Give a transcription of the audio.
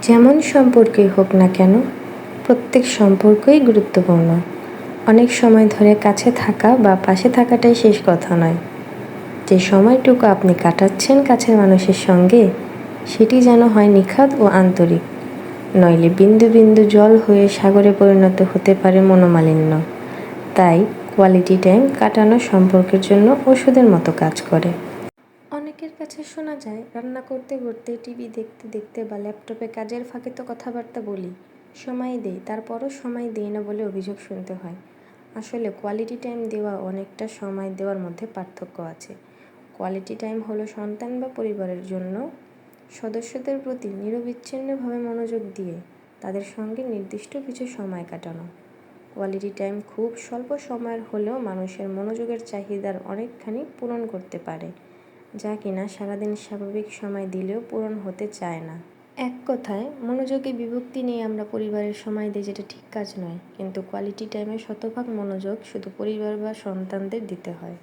যেমন সম্পর্কই হোক না কেন, প্রত্যেক সম্পর্কই গুরুত্বপূর্ণ। অনেক সময় ধরে কাছে থাকা বা পাশে থাকাটাই শেষ কথা নয়, যে সময়টুকু আপনি কাটাচ্ছেন কাছের মানুষের সঙ্গে, সেটি যেন হয় নিখাদ ও আন্তরিক, নইলে বিন্দু বিন্দু জল হয়ে সাগরে পরিণত হতে পারে মনোমালিন্য। তাই কোয়ালিটি টাইম কাটানো সম্পর্কের জন্য ওষুধের মতো কাজ করে। অনেকের কাছে শোনা যায়, রান্না করতে করতে, টিভি দেখতে দেখতে বা ল্যাপটপে কাজের ফাঁকে তো কথাবার্তা বলি, সময় দেই, তারপরও সময় দিই না বলে অভিযোগ শুনতে হয়। আসলে কোয়ালিটি টাইম দেওয়া অনেকটা সময় দেওয়ার মধ্যে পার্থক্য আছে। কোয়ালিটি টাইম হলো সন্তান বা পরিবারের জন্য সদস্যদের প্রতি নিরবিচ্ছিন্নভাবে মনোযোগ দিয়ে তাদের সঙ্গে নির্দিষ্ট কিছু সময় কাটানো। কোয়ালিটি টাইম খুব স্বল্প সময়ের হলেও মানুষের মনোযোগের চাহিদার অনেকখানি পূরণ করতে পারে, যা কিনা সারাদিন স্বাভাবিক সময় দিলেও পূরণ হতে চায় না। এক কথায়, মনোযোগে বিভক্তি নিয়ে আমরা পরিবারের সময় দিই, যেটা ঠিক কাজ নয়, কিন্তু কোয়ালিটি টাইমে শতভাগ মনোযোগ শুধু পরিবার বা সন্তানদের দিতে হয়।